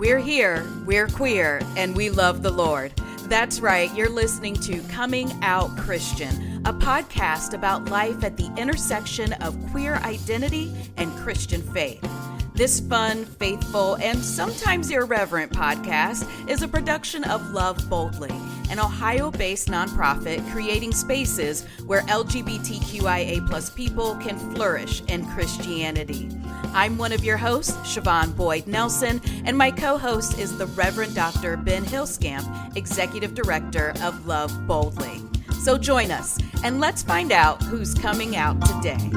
We're here, we're queer, and we love the Lord. That's right, you're listening to Coming Out Christian, a podcast about life at the intersection of queer identity and Christian faith. This fun, faithful, and sometimes irreverent podcast is a production of Love Boldly, an Ohio-based nonprofit creating spaces where LGBTQIA+ people can flourish in Christianity. I'm one of your hosts, Siobhan Nelson, and my co-host is the Reverend Dr. Ben Hillscamp, Executive Director of Love Boldly. So join us, and let's find out who's coming out today.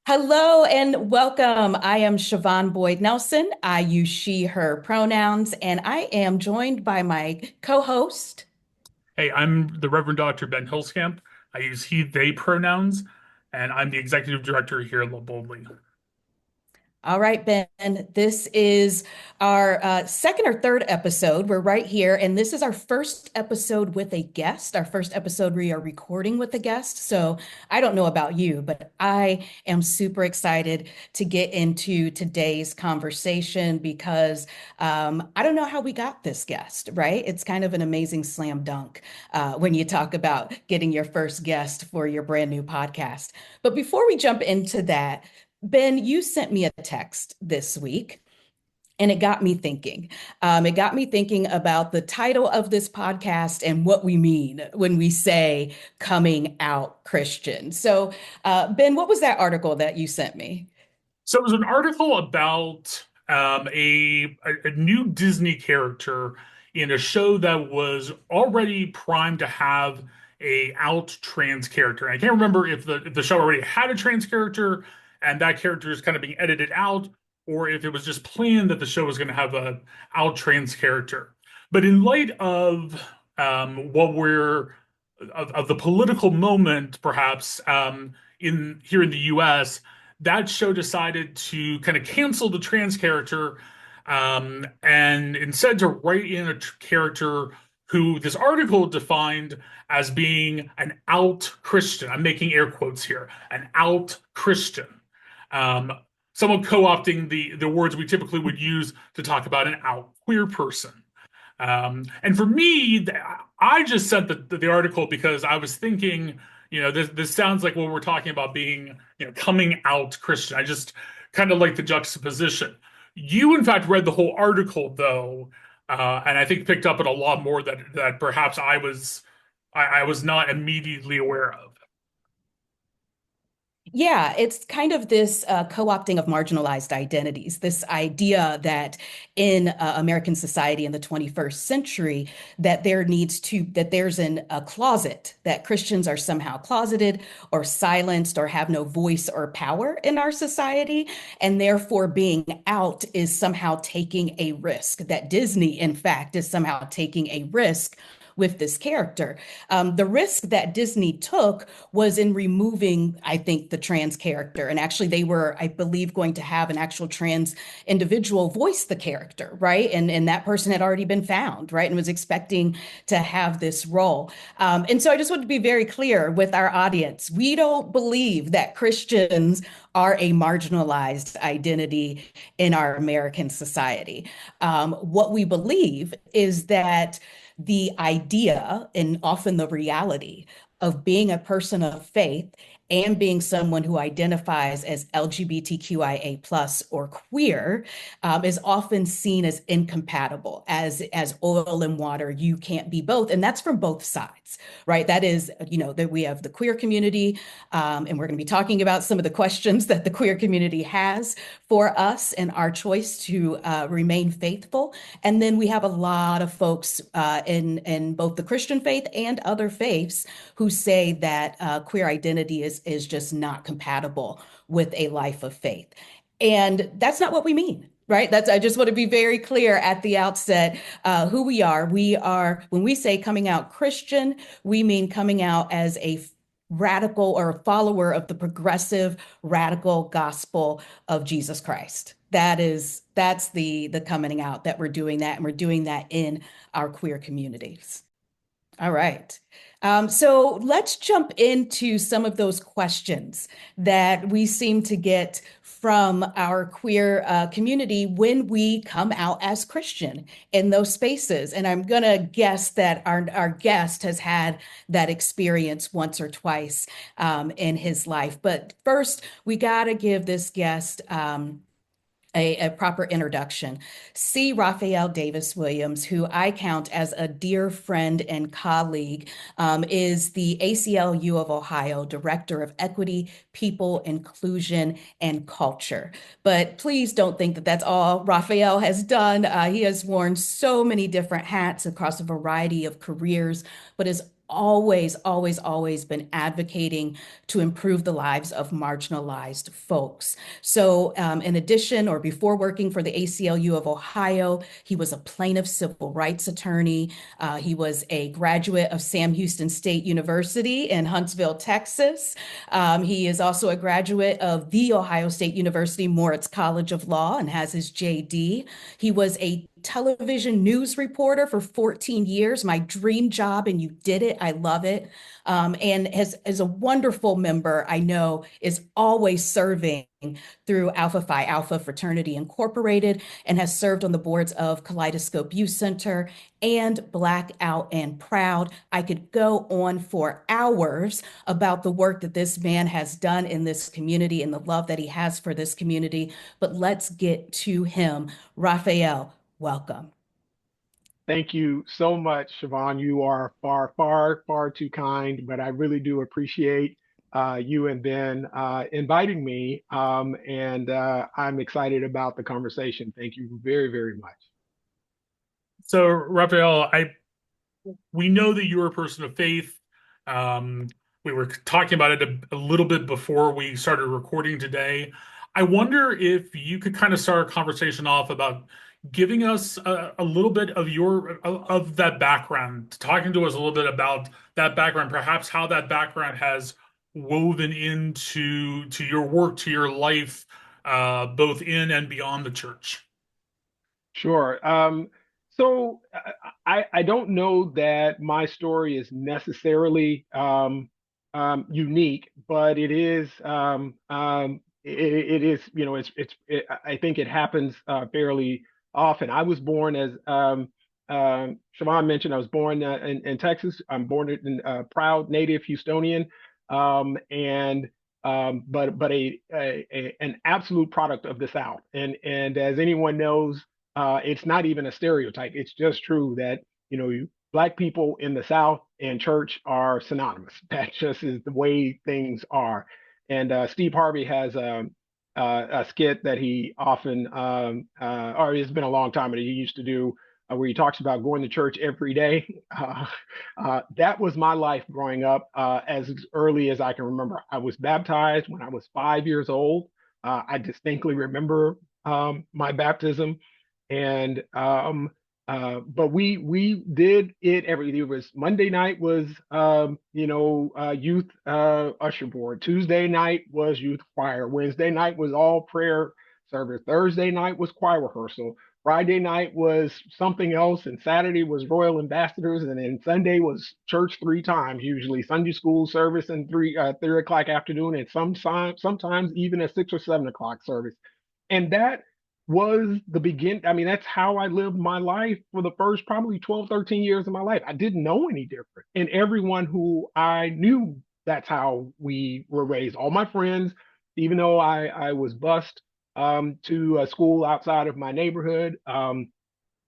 Hello and welcome. I am Siobhan Nelson. I use she, her pronouns, and I am joined by my co-host. Hey, I'm the Reverend Dr. Ben Hillscamp. I use he, they pronouns, and I'm the Executive Director here at Love Boldly. All right, Ben, this is our second or third episode. We're right here, and this is our first episode with a guest, our first episode we are recording with a guest. So I don't know about you, but I am super excited to get into today's conversation because I don't know how we got this guest, right? It's kind of an amazing slam dunk when you talk about getting your first guest for your brand new podcast. But before we jump into that, Ben, you sent me a text this week, and it got me thinking. It got me thinking about the title of this podcast and what we mean when we say coming out Christian. So, Ben, what was that article that you sent me? So it was an article about a new Disney character in a show that was already primed to have a out trans character. And I can't remember if the show already had a trans character and that character is kind of being edited out, or if it was just planned that the show was going to have a out trans character. But in light of of the political moment, perhaps in here in the U.S., that show decided to kind of cancel the trans character and instead to write in a character who this article defined as being an out Christian. I'm making air quotes here, an out Christian. Someone co-opting the words we typically would use to talk about an out queer person. And for me, I just sent the article because I was thinking, this sounds like what we're talking about being, coming out Christian. I just kind of like the juxtaposition. You, in fact, read the whole article, though, and I think picked up on a lot more that perhaps I was not immediately aware of. Yeah, it's kind of this co-opting of marginalized identities, this idea that in American society in the 21st century, that there's a closet, that Christians are somehow closeted or silenced or have no voice or power in our society. And therefore being out is somehow taking a risk, that Disney, in fact, is somehow taking a risk with this character. The risk that Disney took was in removing, I think, the trans character. And actually, they were, I believe, going to have an actual trans individual voice the character, right? And that person had already been found, right? And was expecting to have this role. And so I just want to be very clear with our audience. We don't believe that Christians are a marginalized identity in our American society. What we believe is that the idea and often the reality of being a person of faith and being someone who identifies as LGBTQIA+ or queer is often seen as incompatible, as oil and water. You can't be both. And that's from both sides, right? That is, that we have the queer community, and we're going to be talking about some of the questions that the queer community has for us and our choice to remain faithful. And then we have a lot of folks in both the Christian faith and other faiths who say that queer identity is just not compatible with a life of faith. And that's not what we mean, right? I just want to be very clear at the outset who we are. When we say coming out Christian, we mean coming out as a radical or a follower of the progressive radical gospel of Jesus Christ. That's the coming out that we're doing that, and we're doing that in our queer communities. All right. So let's jump into some of those questions that we seem to get from our queer community when we come out as Christian in those spaces. And I'm going to guess that our guest has had that experience once or twice in his life. But first, we got to give this guest a proper introduction. C. Raphael Davis-Williams, who I count as a dear friend and colleague, is the ACLU of Ohio Director of Equity, People, Inclusion, and Culture. But please don't think that that's all Raphael has done. He has worn so many different hats across a variety of careers, but is always been advocating to improve the lives of marginalized folks. So, in addition, or before working for the ACLU of Ohio, he was a plaintiff civil rights attorney. He was a graduate of Sam Houston State University in Huntsville, Texas. He is also a graduate of The Ohio State University Moritz College of Law and has his JD. He was a television news reporter for 14 years, my dream job, and you did it. I love it. And as a wonderful member, I know is always serving through Alpha Phi Alpha Fraternity Incorporated and has served on the boards of Kaleidoscope Youth Center and Black Out and Proud. I could go on for hours about the work that this man has done in this community and the love that he has for this community, but let's get to him. Raphael, welcome. Thank you so much, Siobhan. You are far too kind, but I really do appreciate you and Ben inviting me. And I'm excited about the conversation. Thank you very much. So, Raphael, we know that you're a person of faith. Um, we were talking about it a little bit before we started recording today. I wonder if you could kind of start a conversation off about giving us a little bit of of that background, talking to us a little bit about that background, perhaps how that background has woven into your work, to your life, both in and beyond the church. Sure. So I don't know that my story is necessarily unique, but it is, I think it happens fairly often. I was born as Siobhan mentioned, I was born in Texas. I'm born in proud native Houstonian, and but an absolute product of the South. And as anyone knows, it's not even a stereotype. It's just true that Black people in the South and church are synonymous. That just is the way things are. And Steve Harvey has a skit that he often, or it's been a long time, but he used to do, where he talks about going to church every day. That was my life growing up, as early as I can remember. I was baptized when I was 5 years old. I distinctly remember my baptism, and but we did it every. It was Monday night was youth usher board. Tuesday night was youth choir. Wednesday night was all prayer service. Thursday night was choir rehearsal. Friday night was something else, and Saturday was Royal Ambassadors, and then Sunday was church three times, usually Sunday school service and 3 o'clock afternoon, and sometimes even a 6 or 7 o'clock service. And that was the begin. I mean, that's how I lived my life for the first probably 12, 13 years of my life. I didn't know any different. And everyone who I knew, that's how we were raised. All my friends, even though I was bused to a school outside of my neighborhood,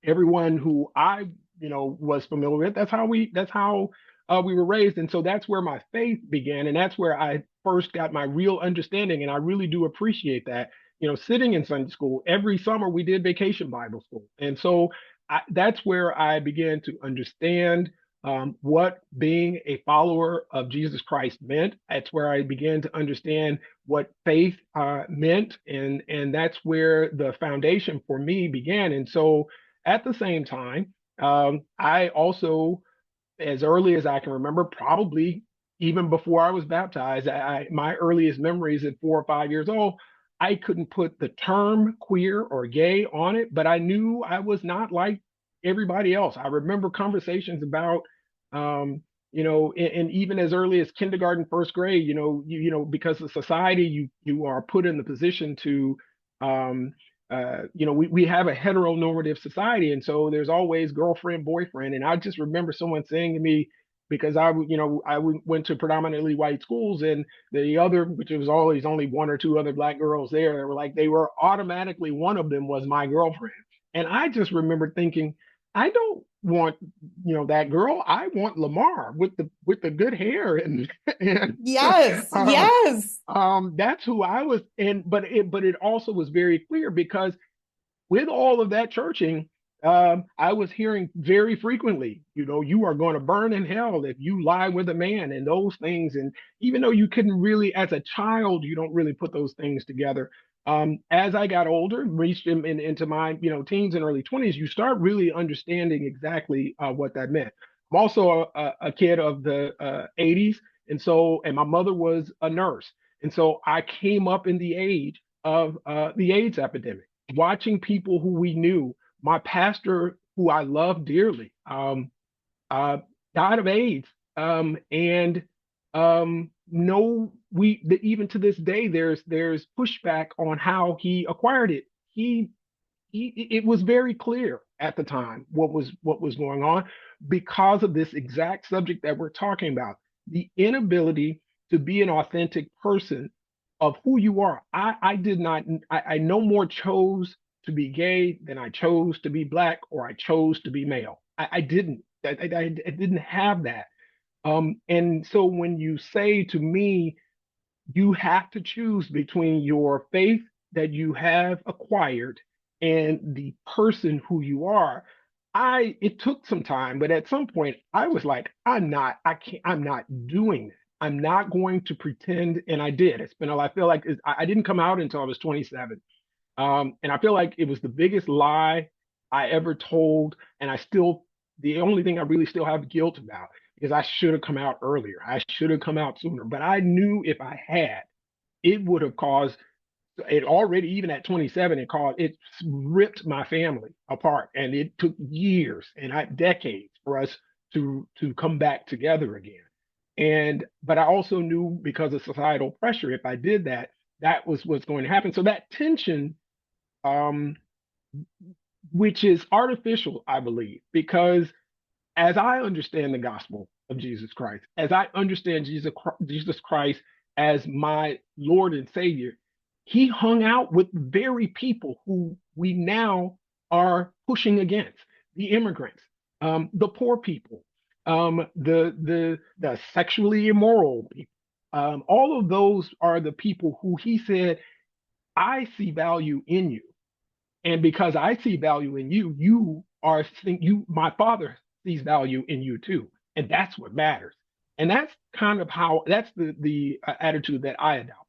everyone who I, was familiar with, that's how we were raised. And so that's where my faith began. And that's where I first got my real understanding. And I really do appreciate that. Sitting in Sunday school, every summer we did vacation Bible school. And so that's where I began to understand what being a follower of Jesus Christ meant. That's where I began to understand what faith meant. And that's where the foundation for me began. And so at the same time, I also, as early as I can remember, probably even before I was baptized, my earliest memories at 4 or 5 years old, I couldn't put the term queer or gay on it, but I knew I was not like everybody else. I remember conversations about And even as early as kindergarten, first grade, because of society, you are put in the position to, we have a heteronormative society, and so there's always girlfriend, boyfriend. And I just remember someone saying to me, because went to predominantly white schools, and the other, which was always only one or two other black girls there, they were automatically, one of them was my girlfriend. And I just remember thinking, I don't want, that girl. I want Lamar with the good hair and Yes, yes. that's who I was. But it also was very clear, because with all of that churching, I was hearing very frequently, you are going to burn in hell if you lie with a man, and those things. And even though you couldn't really, as a child, you don't really put those things together. As I got older, reached into my teens and early 20s, you start really understanding exactly what that meant. I'm also a kid of the 80s, and my mother was a nurse, and so I came up in the age of the AIDS epidemic, watching people who we knew. My pastor, who I love dearly, died of AIDS, and no, even to this day, there's pushback on how he acquired it. It was very clear at the time what was going on, because of this exact subject that we're talking about, the inability to be an authentic person of who you are. I did not. I no more chose to be gay than I chose to be black, or I chose to be male. I didn't. I didn't have that. And so when you say to me, you have to choose between your faith that you have acquired and the person who you are, it took some time, but at some point I was like, I'm not doing it. I'm not going to pretend. And I did. I feel like I didn't come out until I was 27. And I feel like it was the biggest lie I ever told. And the only thing I really still have guilt about, because I should have come out earlier. I should have come out sooner. But I knew if I had, it would have caused it already, even at 27, it ripped my family apart. And it took years and decades for us to come back together again. But I also knew, because of societal pressure, if I did that, that was what's going to happen. So that tension, um, which is artificial, I believe, because as I understand the gospel of Jesus Christ, as I understand Jesus Christ as my Lord and Savior, he hung out with the very people who we now are pushing against: the immigrants, the poor people, the sexually immoral people. All of those are the people who he said, I see value in you. And because I see value in you, my father sees value in you too. And that's what matters. And that's that's the attitude that I adopt.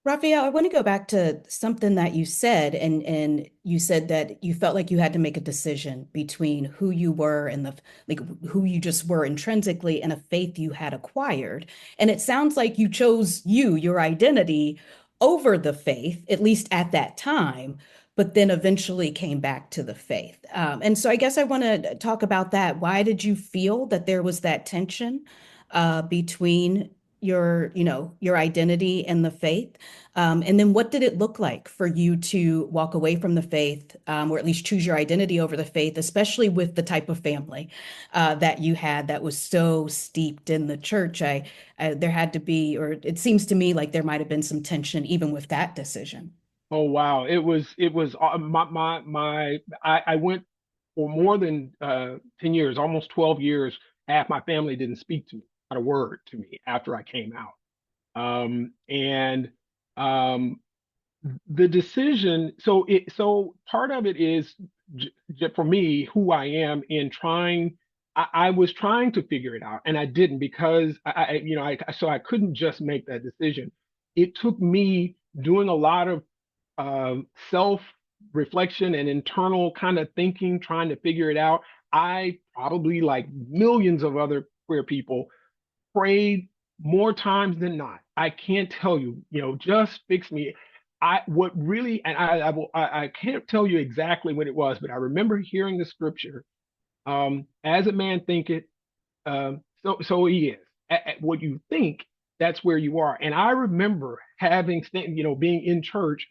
Raphael, I want to go back to something that you said, and you said that you felt like you had to make a decision between who you were and who you just were intrinsically, and a faith you had acquired. And it sounds like you chose your identity, over the faith, at least at that time, but then eventually came back to the faith. And so I guess I want to talk about that. Why did you feel that there was that tension between your identity and the faith? And then what did it look like for you to walk away from the faith, or at least choose your identity over the faith, especially with the type of family that you had that was so steeped in the church? There had to be, or it seems to me like there might have been some tension even with that decision. Oh wow, it was I went for more than 10 years, almost 12 years. Half my family didn't speak to me, not a word to me, after I came out. And the decision, so part of it is, for me, who I am in trying. I was trying to figure it out, and I didn't, because I couldn't just make that decision. It took me doing a lot of self reflection and internal kind of thinking, trying to figure it out. I probably, like millions of other queer people, prayed more times than not. I can't tell you, just fix me. What really, and I can't tell you exactly when it was, but I remember hearing the scripture As a man thinketh, so he is. At what you think, that's where you are. And I remember being in church,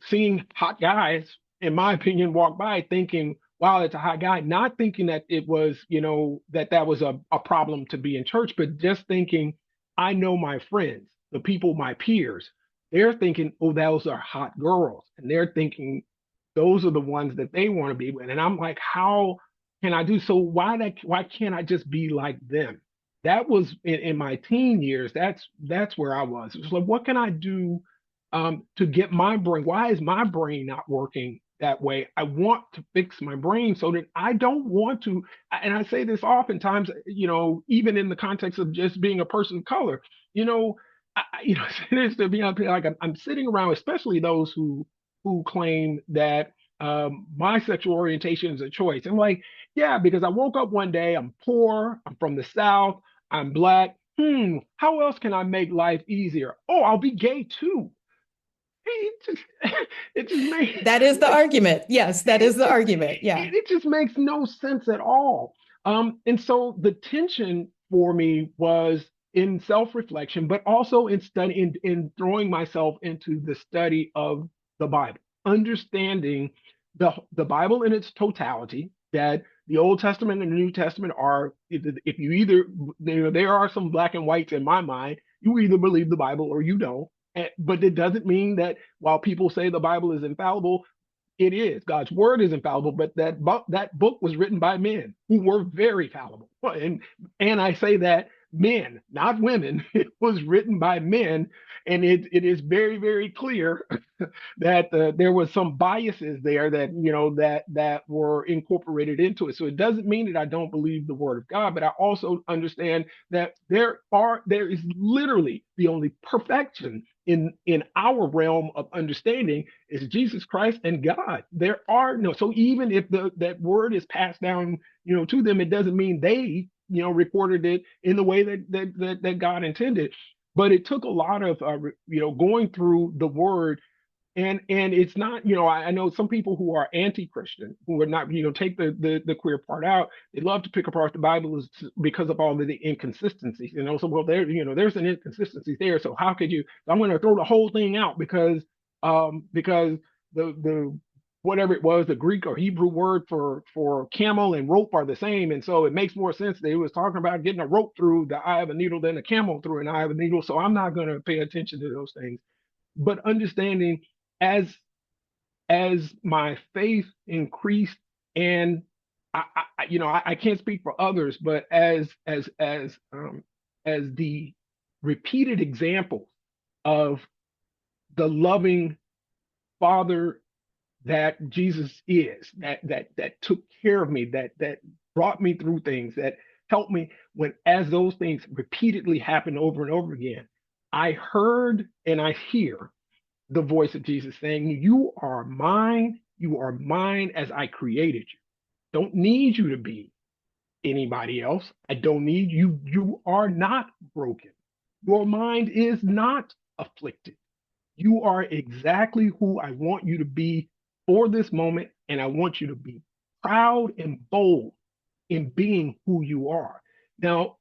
seeing hot guys, in my opinion, walk by, thinking, "Wow, that's a hot guy." Not thinking that it was, that was a problem to be in church, but just thinking, I know my friends, the people, my peers, they're thinking, "Oh, those are hot girls," and they're thinking those are the ones that they want to be with. And I'm like, how can I do so? Why can't I just be like them? That was in my teen years. That's where I was. It was like, what can I do to get my brain? Why is my brain not working that way? I want to fix my brain so that I don't want to. And I say this oftentimes, even in the context of just being a person of color, you know, it's to be like I'm sitting around, especially those who claim that my sexual orientation is a choice. I'm like, yeah, because I woke up one day, I'm poor, I'm from the South, I'm Black. How else can I make life easier? Oh, I'll be gay too. It just, it just makes That is the argument. Yes, that is the it, argument. Yeah. it just makes no sense at all. And so the tension for me was in self-reflection, but also in in throwing myself into the study of the Bible, understanding the Bible in its totality, that the Old Testament and the New Testament are, if you either, there are some black and whites in my mind. You either believe the Bible or you don't. But it doesn't mean that while people say the Bible is infallible, it is. God's word is infallible, but that book was written by men who were very fallible. And I say that men, not women. It was written by men, and it is very, very clear that there was some biases there that that were incorporated into it. So it doesn't mean that I don't believe the word of God, but I also understand that there is literally the only perfection in our realm of understanding is Jesus Christ and God. There are no, so even if that word is passed down, to them, it doesn't mean they, recorded it in the way that God intended. But it took a lot of, going through the word. And it's not, I know some people who are anti-Christian, who are not, take the queer part out. They love to pick apart the Bible because of all of the inconsistencies. So well, there's an inconsistency there. So how could you? I'm going to throw the whole thing out because the whatever it was, the Greek or Hebrew word for camel and rope are the same, and so it makes more sense that he was talking about getting a rope through the eye of a needle than a camel through an eye of a needle. So I'm not going to pay attention to those things, but understanding as my faith increased, and I can't speak for others, but as the repeated examples of the loving Father that Jesus is, that took care of me, that brought me through things, that helped me as those things repeatedly happen over and over again, I heard and I hear the voice of Jesus saying, "You are mine. You are mine as I created you. Don't need you to be anybody else. I don't need you. You are not broken. Your mind is not afflicted. You are exactly who I want you to be for this moment. And I want you to be proud and bold in being who you are." Now,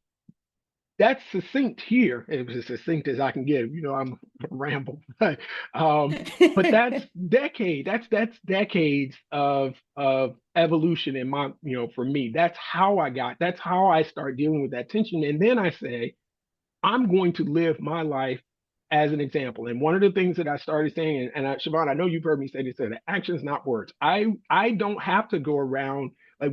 that's succinct here. It was as succinct as I can get. I'm ramble, but that's decades of evolution in my, for me. That's how I start dealing with that tension. And then I say, I'm going to live my life as an example. And one of the things that I started saying, and Siobhan, I know you've heard me say this, that actions, not words. I don't have to go around like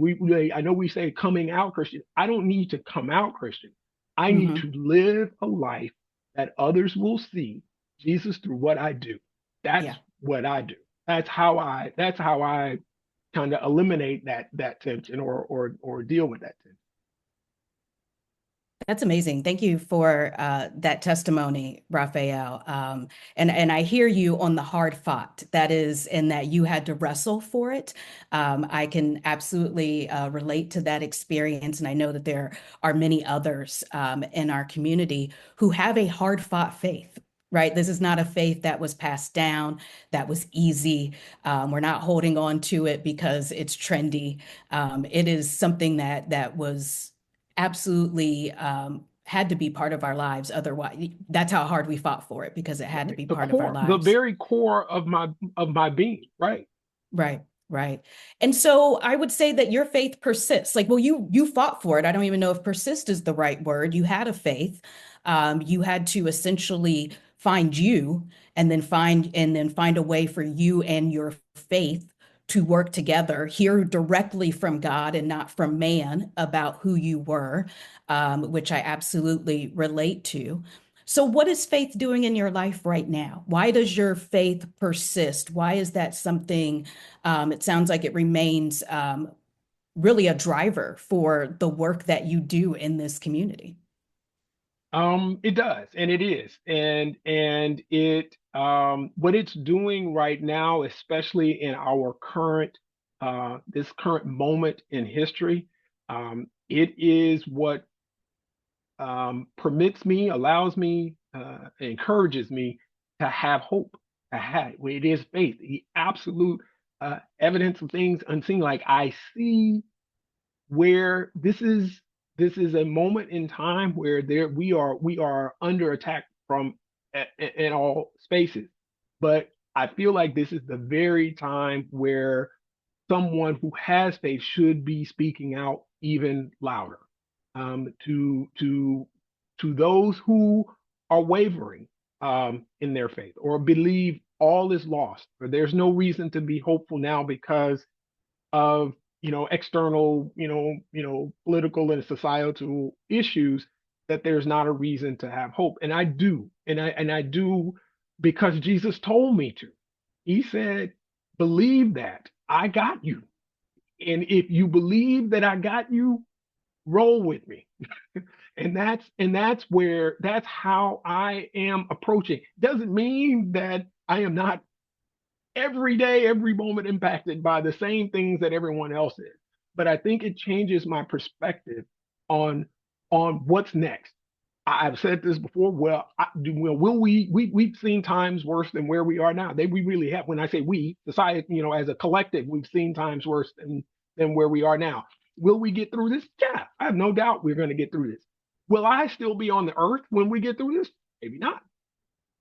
I know we say coming out Christian. I don't need to come out Christian. I need to live a life that others will see Jesus through what I do. That's what I do. That's how I kind of eliminate that tension or deal with that tension. That's amazing. Thank you for that testimony, Raphael. And I hear you on the hard fought. That is, in that you had to wrestle for it. I can absolutely relate to that experience. And I know that there are many others in our community who have a hard fought faith. right? This is not a faith that was passed down, that was easy. We're not holding on to it because it's trendy. It is something that was absolutely had to be part of our lives. Otherwise, that's how hard we fought for it, because it had to Right. be The part of our core, the lives. very core of my being, right? Right, right. And so I would say that your faith persists. Like, well, you fought for it. I don't even know if persist is the right word. You had a faith. You had to essentially find you, and then find a way for you and your faith to work together, hear directly from God and not from man about who you were, which I absolutely relate to. So, what is faith doing in your life right now? Why does your faith persist? Why is that something? It sounds like it remains really a driver for the work that you do in this community. It does, and it is, and it what it's doing right now, especially in our current this current moment in history, it is what permits me, allows me, encourages me to have hope. To have it is faith, the absolute evidence of things unseen. Like I see where this is a moment in time where we are under attack from in all spaces. But I feel like this is the very time where someone who has faith should be speaking out even louder, to those who are wavering in their faith or believe all is lost or there's no reason to be hopeful now because of external political and societal issues, that there's not a reason to have hope. And I do, and I do, because Jesus told me to. He said, believe that I got you, and if you believe that I got you, roll with me. And that's how I am approaching. Doesn't mean that I am not every day, every moment impacted by the same things that everyone else is. But I think it changes my perspective on what's next. I've said this before. Well, will we've seen times worse than where we are now. We really have. When I say we, society, as a collective, we've seen times worse than where we are now. Will we get through this? Yeah, I have no doubt we're going to get through this. Will I still be on the earth when we get through this? Maybe not.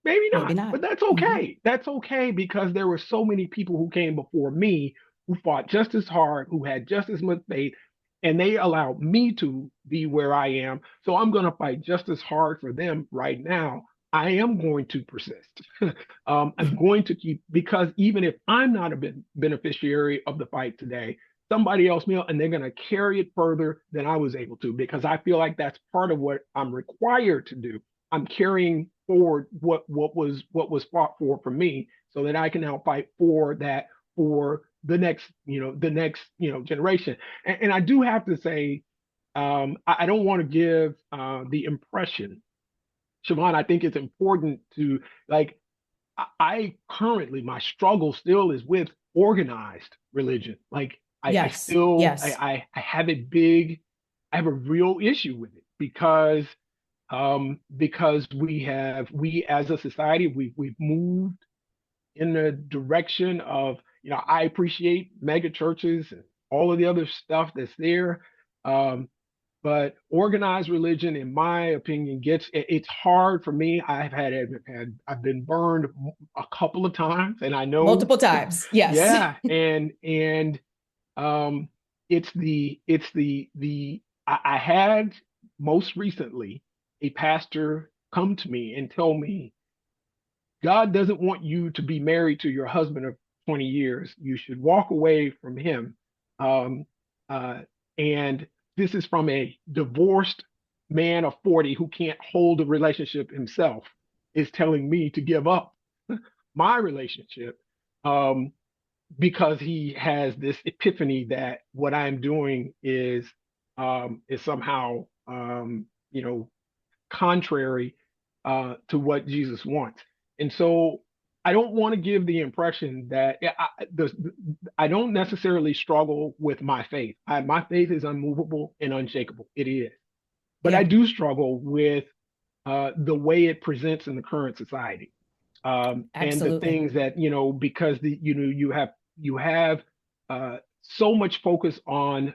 Maybe Maybe not, not. but that's Mhm. okay. That's okay because there were so many people who came before me who fought just as hard, who had just as much faith, and they allowed me to be where I am. So I'm going to fight just as hard for them right now. I am going to persist. I'm going to keep, because even if I'm not a beneficiary of the fight today, somebody else will, and they're going to carry it further than I was able to, because I feel like that's part of what I'm required to do. I'm carrying forward what was fought for me, so that I can now fight for that for the next generation. And I do have to say, I don't want to give the impression, Siobhan. I think it's important to, like, I currently, my struggle still is with organized religion. Like I Yes, still yes. I have a real issue with it, because we as a society, we've moved in the direction of, I appreciate mega churches and all of the other stuff that's there. Um, but organized religion, in my opinion, it's hard for me. I've been burned a couple of times, and I know, Multiple times. Yes. yeah, and um, I had most recently a pastor come to me and tell me, God doesn't want you to be married to your husband of 20 years. You should walk away from him. Um, uh, and this is from a divorced man of 40 who can't hold a relationship himself, is telling me to give up my relationship, um, because he has this epiphany that what I'm doing is somehow, contrary to what Jesus wants. And so I don't want to give the impression that I don't necessarily struggle with my faith. My faith is unmovable and unshakable. It is. But I Yeah. do struggle with the way it presents in the current society, and the Absolutely. things that because you have so much focus on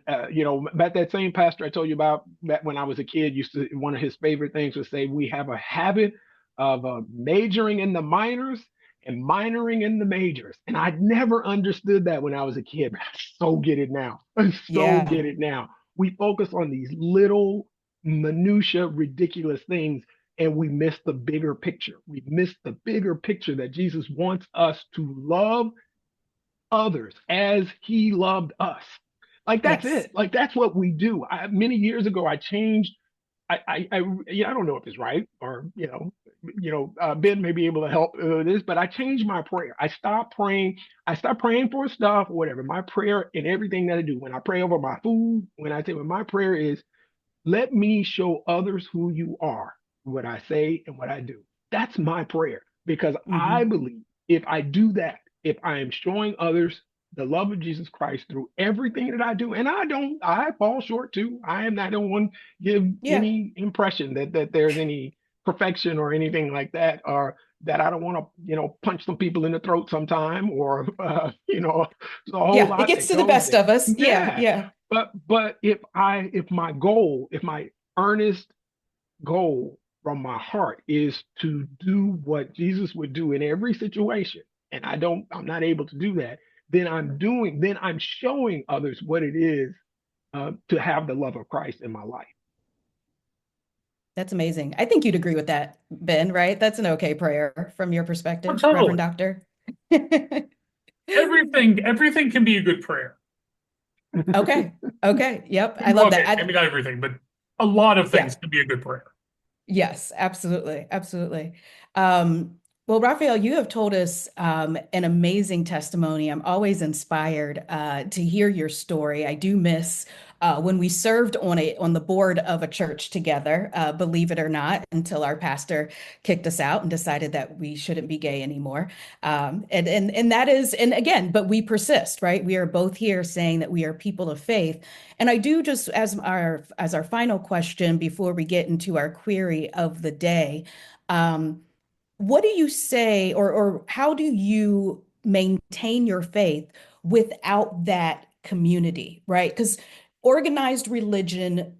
but that same pastor I told you about that when I was a kid used to, one of his favorite things was say we have a habit of majoring in the minors and minoring in the majors, and I never understood that when I was a kid, but I so get it now. I so Yeah. get it now. We focus on these little minutia ridiculous things, and we miss the bigger picture. We miss the bigger picture that Jesus wants us to love others as he loved us. Like that's Yes. it. Like that's what we do. Many years ago, I changed. I don't know if it's right or Ben may be able to help this, but I changed my prayer. I stopped praying. I stopped praying for stuff, whatever. My prayer in everything that I do, when I pray over my food, when my prayer is, let me show others who you are, what I say and what I do. That's my prayer because I Hmm. believe if I do that, if I am showing others the love of Jesus Christ through everything that I do, and I fall short too. I don't want to give Yeah. any impression that there's any perfection or anything like that, or that I don't want to, punch some people in the throat sometime, or there's a whole Yeah. It lot gets that to the goes best there. of us. Yeah. Yeah, Yeah. but if my goal, if my earnest goal from my heart is to do what Jesus would do in every situation, and I'm not able to do that, then I'm showing others what it is to have the love of Christ in my life. That's amazing. I think you'd agree with that, Ben, right? That's an okay prayer from your Oh, perspective, Reverend totally. Doctor. Everything can be a good prayer. Okay. Okay. Yep. I Well, love that. okay, maybe not everything, but a lot of Yeah. things can be a good prayer. Yes, absolutely. Absolutely. Well, Raphael, you have told us an amazing testimony. I'm always inspired to hear your story. I do miss when we served on the board of a church together, believe it or not, until our pastor kicked us out and decided that we shouldn't be gay anymore. And that is, and again, but we persist, right? We are both here saying that we are people of faith. And I do just as our final question before we get into our query of the day, um, what do you say or how do you maintain your faith without that community, right? Because organized religion,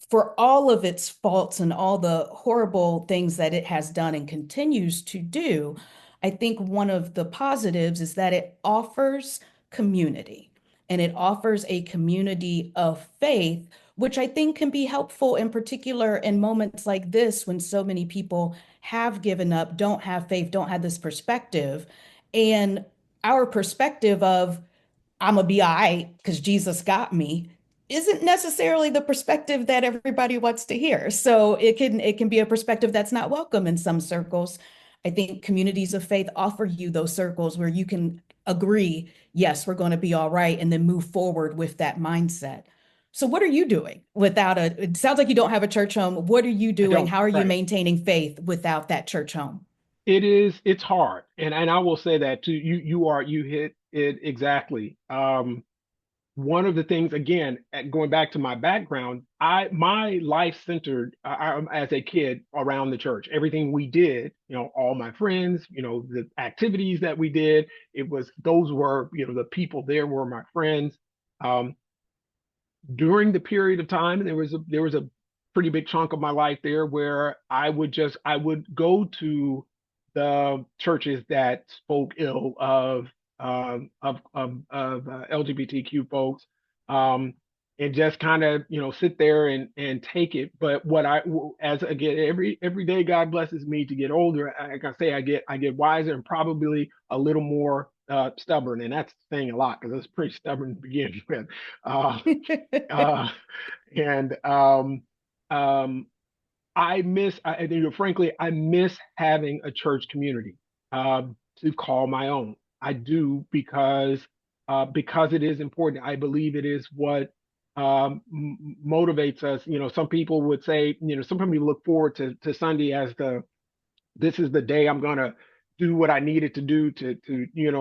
for all of its faults and all the horrible things that it has done and continues to do, I think one of the positives is that it offers community and it offers a community of faith, which I think can be helpful in particular in moments like this when so many people have given up, don't have faith, don't have this perspective. And our perspective of, I'm gonna be all right because Jesus got me isn't necessarily the perspective that everybody wants to hear. So it can be a perspective that's not welcome in some circles. I think communities of faith offer you those circles where you can agree, yes, we're going to be all right, and then move forward with that mindset. So what are you doing without it sounds like you don't have a church home. What are you I doing? don't. How are you Right. maintaining faith without that church home? It's hard, and I will say that too. You hit it exactly. One of the things, again, going back to my background, my life centered as a kid around the church. Everything we did, all my friends, the activities that we did, those were, the people there were my friends. Um, During the period of time, there was a pretty big chunk of my life there where I would go to the churches that spoke ill of LGBTQ folks, um, and just kind of sit there and take it. But as again, every day God blesses me to get older. Like I say, I get wiser and probably a little more stubborn, and that's saying a lot because I was pretty stubborn to begin with. Uh, uh, and um, frankly, I miss having a church community to call my own. I do because it is important. I believe it is what motivates us. Some people would say, some people look forward to Sunday as this is the day I'm gonna do what I needed to do to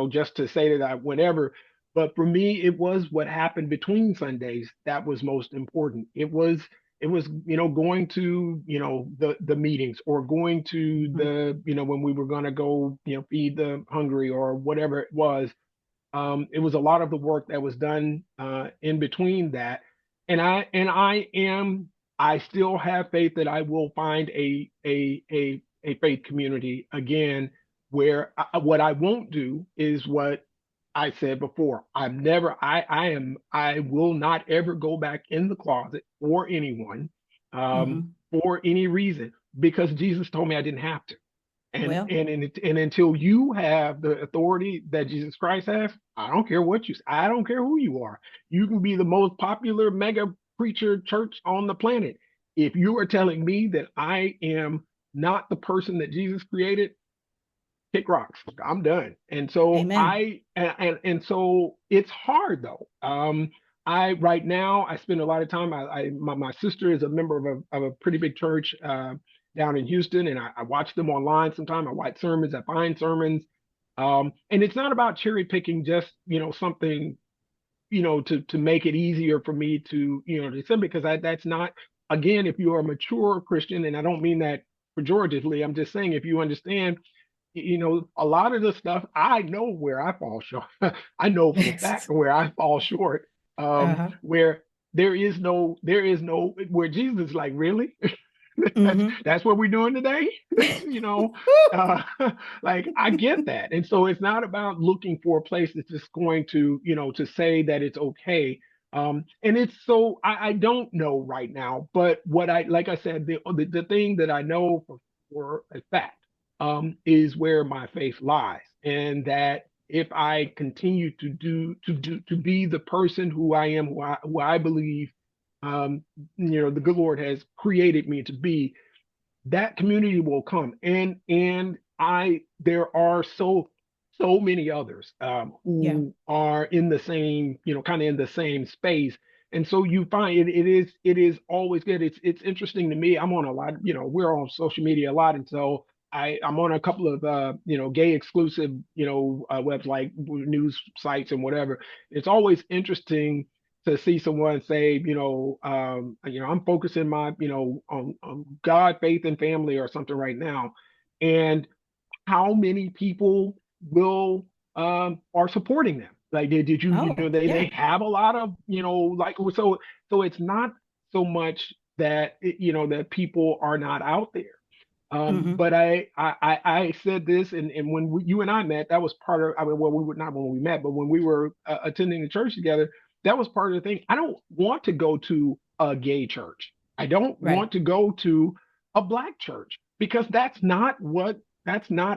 just to say that I whatever. But for me, it was what happened between Sundays that was most important. It was, going to, the meetings, or going to the, when we were going to go, feed the hungry or whatever it was. It was a lot of the work that was done in between that. I still have faith that I will find a faith community again, where what I won't do is what I said before. I will not ever go back in the closet for anyone, for any reason, because Jesus told me I didn't have to. And until you have the authority that Jesus Christ has, I don't care what you say. I don't care who you are. You can be the most popular mega preacher church on the planet. If you are telling me that I am not the person that Jesus created, kick rocks. I'm done. And so Amen. and so it's hard though. I right now I spend a lot of time. My sister is a member of a pretty big church down in Houston, and I watch them online sometimes. I watch sermons, I find sermons. And it's not about cherry picking just, something, to make it easier for me to, to send, because that's not, again, if you're a mature Christian, and I don't mean that pejoratively, I'm just saying, if you understand, a lot of the stuff, I know where I fall short. I know for a fact where I fall short. Where where Jesus is like, really? That's what we're doing today. Like, I get that. And so it's not about looking for a place that's just going to, to say that it's okay. And it's so I don't know right now, but like I said, the thing that I know for a fact is where my faith lies, and that if I continue to be the person who I am, who I believe the good Lord has created me to be, that community will come. And there are so many others who are in the same, kind of in the same space. And so you find it is always good. It's interesting to me. I'm on a lot, we're on social media a lot. And so I'm on a couple of gay exclusive webs, like news sites and whatever. It's always interesting to see someone say, I'm focusing my, on God, faith, and family or something right now, and how many people will are supporting them. Like, did you, they have a lot of, like, so it's not so much that that people are not out there. But I said this, and when you and I met, that was part of, well, we were not when we met, but when we were attending the church together, that was part of the thing. I don't want to go to a gay church. I don't want to go to a Black church, because that's not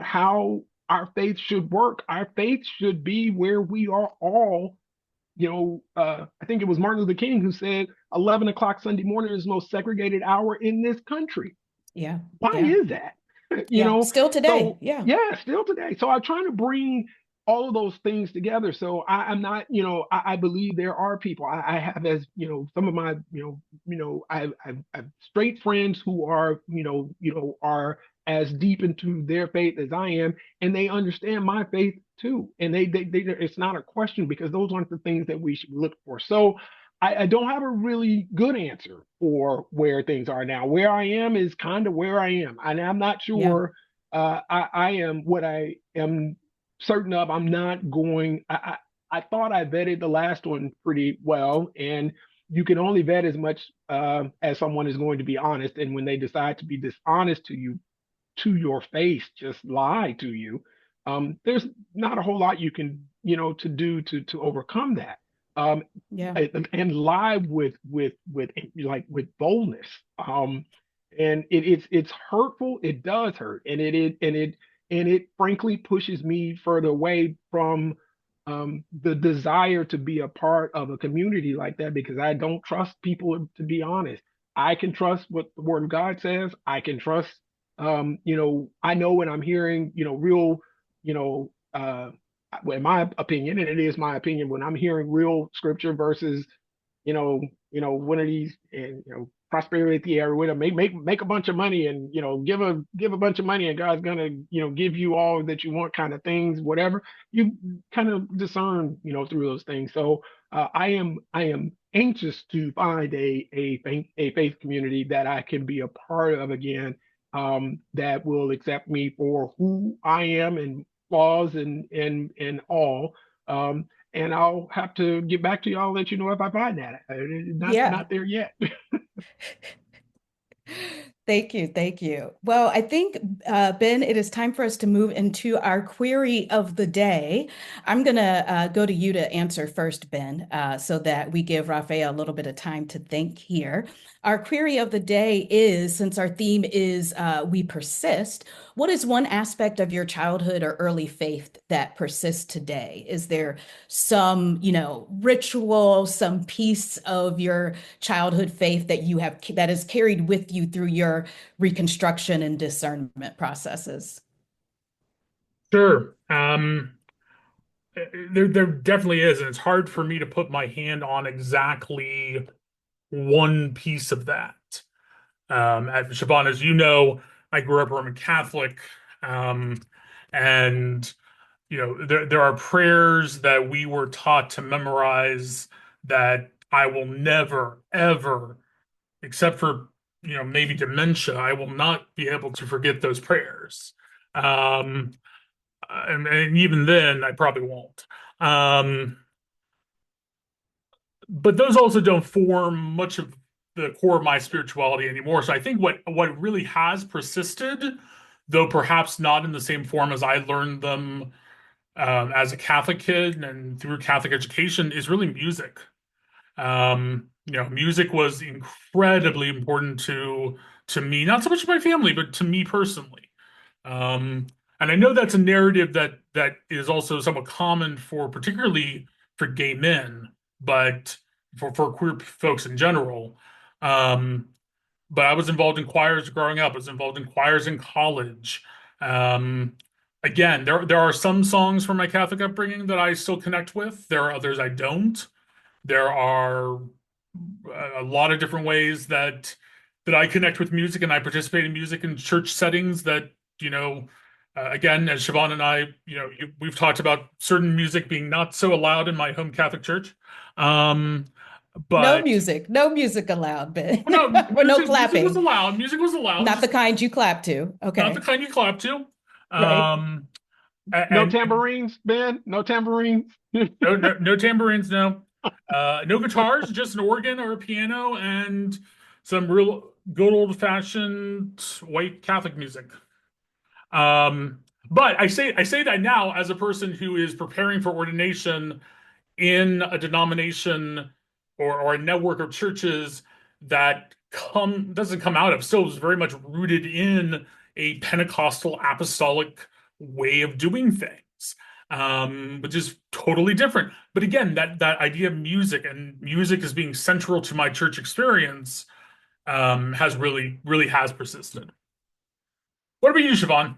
how our faith should work. Our faith should be where we are all, I think it was Martin Luther King who said 11 o'clock Sunday morning is the most segregated hour in this country. Yeah. Why is that? Still today. So, yeah, still today. So I'm trying to bring all of those things together. So I'm not, I believe there are people. I have, as some of my, I have straight friends who are, are as deep into their faith as I am, and they understand my faith too. And they it's not a question, because those aren't the things that we should look for. So I don't have a really good answer for where things are now. Where I am is kind of where I am. And I'm not sure I am what I am certain of. I'm not going, I thought I vetted the last one pretty well. And you can only vet as much as someone is going to be honest. And when they decide to be dishonest to you, to your face, just lie to you, there's not a whole lot you can, to do to overcome that. And lie with boldness. And it's hurtful. It does hurt, and it frankly pushes me further away from the desire to be a part of a community like that, because I don't trust people, to be honest. I can trust what the Word of God says. I can trust, I know when I'm hearing, real, in my opinion, and it is my opinion, when I'm hearing real scripture versus, one of these, and prosperity area with them, make a bunch of money, and give a bunch of money, and God's gonna give you all that you want, kind of things, whatever. You kind of discern through those things. So I am anxious to find a faith community that I can be a part of again, that will accept me for who I am, and flaws, and all. And I'll have to get back to y'all, let you know if I find that. Yeah. Not there yet. Thank you. Thank you. Well, I think, Ben, it is time for us to move into our query of the day. I'm going to go to you to answer first, Ben, so that we give Raphael a little bit of time to think here. Our query of the day is, since our theme is we persist, what is one aspect of your childhood or early faith that persists today? Is there some, ritual, some piece of your childhood faith that that is carried with you through your reconstruction and discernment processes? Sure. There definitely is, and it's hard for me to put my hand on exactly one piece of that. Siobhan, as you know, I grew up Roman Catholic, um, and there are prayers that we were taught to memorize that I will never, ever, except for maybe dementia, I will not be able to forget those prayers. Um, and even then, I probably won't. Um, but those also don't form much of the core of my spirituality anymore. So I think what really has persisted, though perhaps not in the same form as I learned them as a Catholic kid and through Catholic education, is really music. Music was incredibly important to me, not so much to my family, but to me personally. Um, and I know that's a narrative that is also somewhat common for particularly for gay men, but for queer folks in general. Um, but I was involved in choirs growing up. I was involved in choirs in college. Um, Again, there are some songs from my Catholic upbringing that I still connect with. There are others I don't. There are a lot of different ways that I connect with music, and I participate in music in church settings that, again, as Siobhan and I, we've talked about certain music being not so allowed in my home Catholic church. Um, but No music allowed, Ben. well, no, Or no music was clapping. allowed. Music was allowed, Not the just kind you clap to. not the Okay. kind you clap to. Right. Um, No and tambourines, Ben. No tambourines. no tambourines, no. No guitars, just an organ or a piano and some real good old-fashioned white Catholic music. Um, but I say that now as a person who is preparing for ordination in a denomination or a network of churches that come doesn't come out of, still is very much rooted in a Pentecostal apostolic way of doing things, which is totally different. But again, that idea of music and music as being central to my church experience has really has persisted. What about you, Siobhan?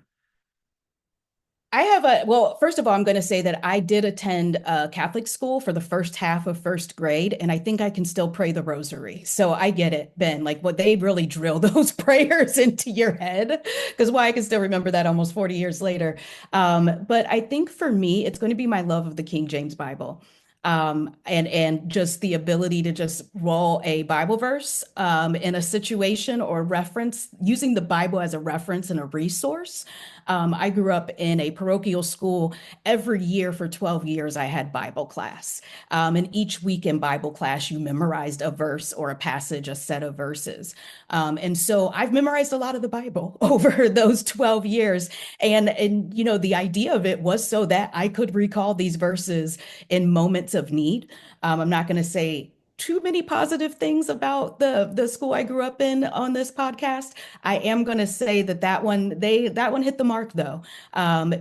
Well, first of all, I'm going to say that I did attend Catholic school for the first half of first grade, and I think I can still pray the rosary. So I get it, Ben. Like, what they really drill those prayers into your head, because why I can still remember that almost 40 years later. But I think for me, it's going to be my love of the King James Bible. And just the ability to just roll a Bible verse in a situation or reference, using the Bible as a reference and a resource. I grew up in a parochial school. Every year for 12 years, I had Bible class. And each week in Bible class, you memorized a verse or a passage, a set of verses. And so I've memorized a lot of the Bible over those 12 years. And the idea of it was so that I could recall these verses in moments of need. I'm not going to say too many positive things about the school I grew up in on this podcast. I am going to say that one hit the mark though.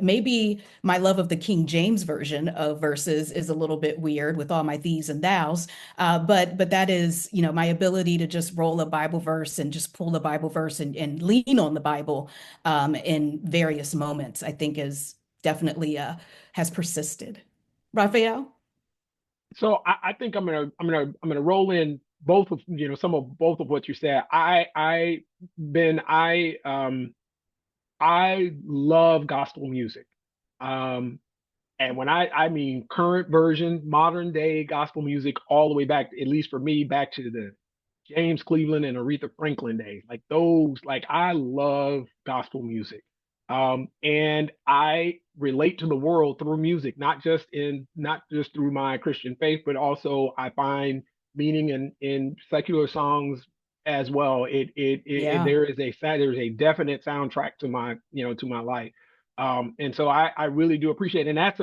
Maybe my love of the King James version of verses is a little bit weird with all my these and thous. But that is, my ability to just roll a Bible verse and just pull the Bible verse and lean on the Bible in various moments, I think is definitely has persisted. Raphael? So I think I'm gonna roll in both of some of both of what you said. Ben I love gospel music. Um, and when I mean current version, modern day gospel music, all the way back, at least for me, back to the James Cleveland and Aretha Franklin days, like those, like I love gospel music. And I relate to the world through music, not just through my Christian faith, but also I find meaning in secular songs as well. Yeah. There's a definite soundtrack to my to my life. And so I really do appreciate it. And that's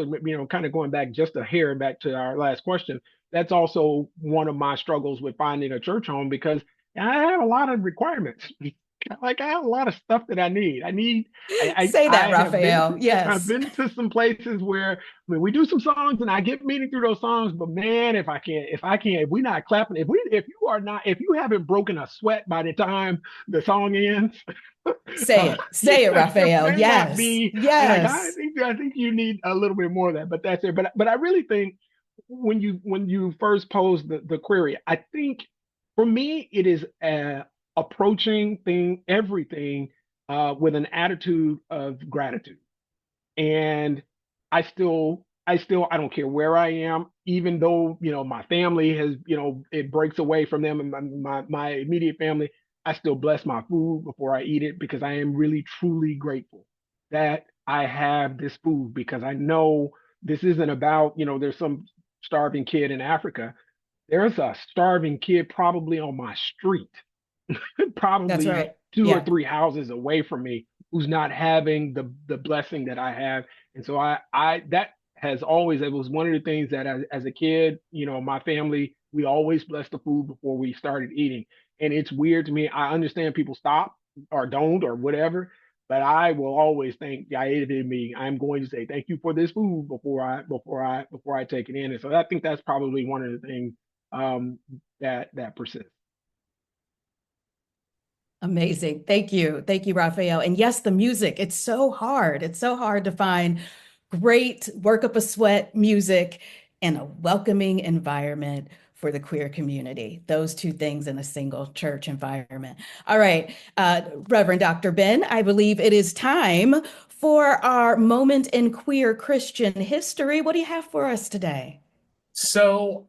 kind of going back just a hair back to our last question. That's also one of my struggles with finding a church home because I have a lot of requirements. Like I have a lot of stuff that I need. Say that, Raphael. I've Yes. been to some places where we do some songs and I get meaning through those songs, but man, if we're not clapping, if you haven't broken a sweat by the time the song ends, Say it. Say it, it Raphael. may not Yes. be. And Yes. I think you need a little bit more of that. But that's it. But I really think when you first posed the query, I think for me it is approaching everything with an attitude of gratitude. And I don't care where I am, even though my family has it breaks away from them and my immediate family. I still bless my food before I eat it because I am really truly grateful that I have this food because I know this isn't about there's some starving kid in Africa. There's a starving kid probably on my street, That's probably right. two or Yeah. three houses away from me, who's not having the blessing that I have. And so I that has always it was one of the things that as a kid, my family, we always blessed the food before we started eating. And it's weird to me. I understand people stop or don't or whatever, but I will always think I ate it in me. I'm going to say thank you for this food before I take it in. And so I think that's probably one of the things that persists. Amazing. Thank you. Thank you, Raphael. And yes, the music, it's so hard. It's so hard to find great work up a sweat music and a welcoming environment for the queer community. Those two things in a single church environment. All right, Reverend Dr. Ben, I believe it is time for our moment in queer Christian history. What do you have for us today? So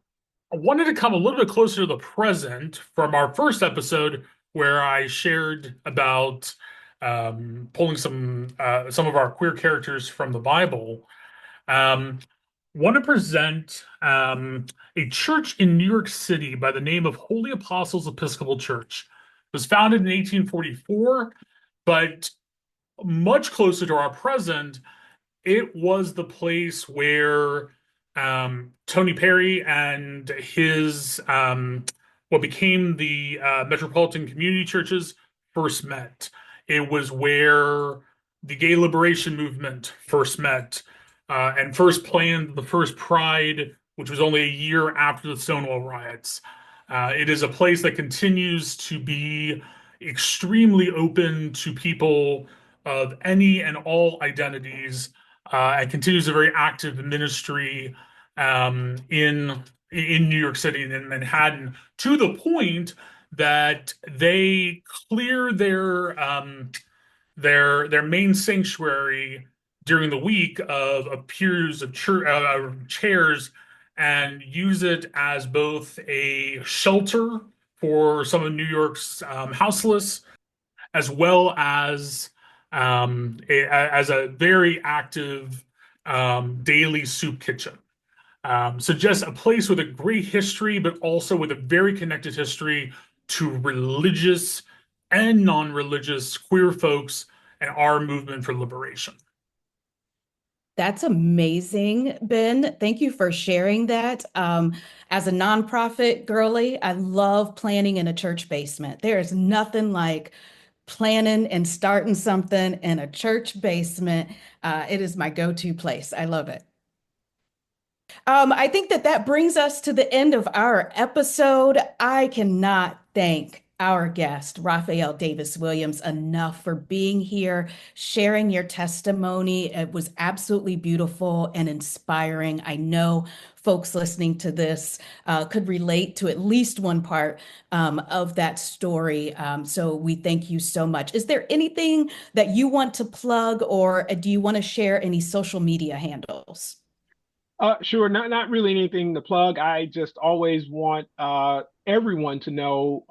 I wanted to come a little bit closer to the present from our first episode where I shared about pulling some of our queer characters from the Bible. Um, Want to present a church in New York City by the name of Holy Apostles Episcopal Church. It was founded in 1844, but much closer to our present, it was the place where Tony Perry and his what became the Metropolitan Community Churches first met. It was where the gay liberation movement first met and first planned the first Pride, which was only a year after the Stonewall riots. It is a place that continues to be extremely open to people of any and all identities and continues a very active ministry in New York City and in Manhattan to the point that they clear their main sanctuary during the week of pews of chairs and use it as both a shelter for some of New York's houseless as well as a very active daily soup kitchen. So just a place with a great history, but also with a very connected history to religious and non-religious queer folks and our movement for liberation. That's amazing, Ben. Thank you for sharing that. As a nonprofit girly, I love planning in a church basement. There is nothing like planning and starting something in a church basement. It is my go-to place. I love it. I think that brings us to the end of our episode. I cannot thank our guest, Raphael Davis-Williams, enough for being here, sharing your testimony. It was absolutely beautiful and inspiring. I know folks listening to this could relate to at least one part of that story. So we thank you so much. Is there anything that you want to plug, or do you want to share any social media handles? Sure. Not really anything to plug. I just always want everyone to know,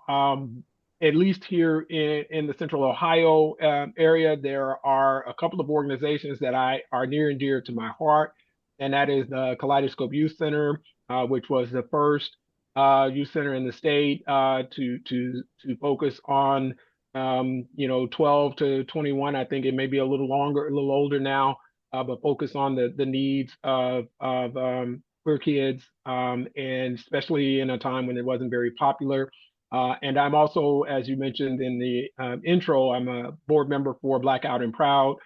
at least here in the Central Ohio area, there are a couple of organizations that are near and dear to my heart, and that is the Kaleidoscope Youth Center, which was the first youth center in the state to focus on 12 to 21. I think it may be a little longer, a little older now. But focus on the needs of queer kids, and especially in a time when it wasn't very popular. And I'm also, as you mentioned in the intro, I'm a board member for Blackout and Proud,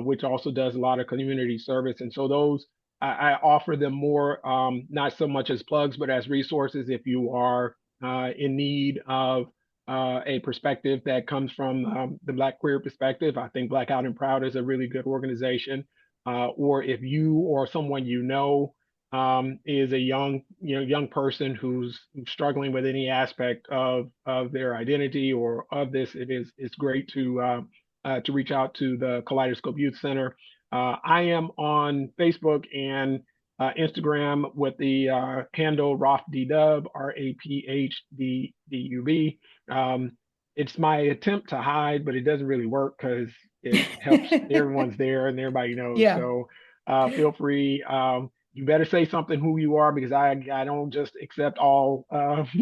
which also does a lot of community service. And so those, I offer them more, not so much as plugs, but as resources if you are in need of a perspective that comes from the Black queer perspective. I think Blackout and Proud is a really good organization. Or if you or someone is a young person who's struggling with any aspect of their identity or of this, it's great to reach out to the Kaleidoscope Youth Center. I am on Facebook and Instagram with the handle RaphdDub, RAPHDDUB. It's my attempt to hide, but it doesn't really work because it helps everyone's there and everybody knows. Yeah. So feel free. You better say something who you are, because I don't just accept all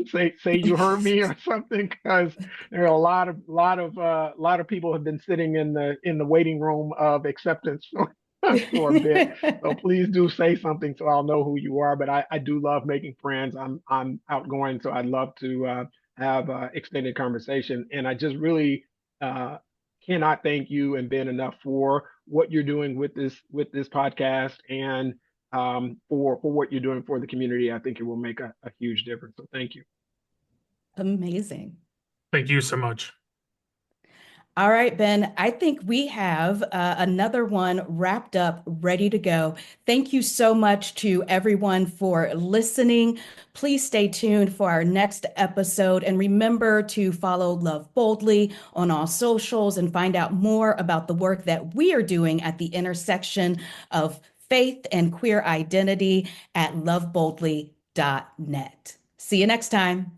say you heard me or something, because there are a lot of people have been sitting in the waiting room of acceptance for a bit. So please do say something so I'll know who you are. But I do love making friends. I'm outgoing, so I'd love to have extended conversation. And I just really cannot thank you and Ben enough for what you're doing with this podcast, and for what you're doing for the community. I think it will make a huge difference. So thank you. Amazing. Thank you so much. All right, Ben, I think we have another one wrapped up, ready to go. Thank you so much to everyone for listening. Please stay tuned for our next episode. And remember to follow Love Boldly on all socials and find out more about the work that we are doing at the intersection of faith and queer identity at loveboldly.net. See you next time.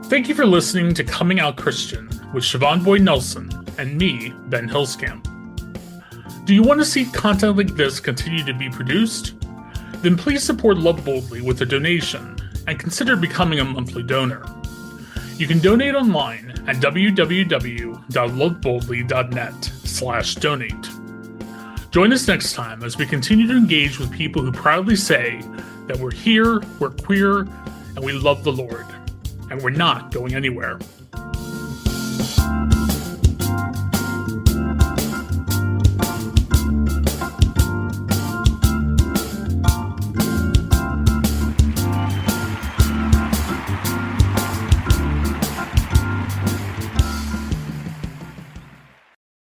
Thank you for listening to Coming Out Christian with Siobhan Boyd Nelson and me, Ben Hillscamp. Do you want to see content like this continue to be produced? Then please support Love Boldly with a donation and consider becoming a monthly donor. You can donate online at www.loveboldly.net/donate. Join us next time as we continue to engage with people who proudly say that we're here, we're queer, and we love the Lord. And we're not going anywhere.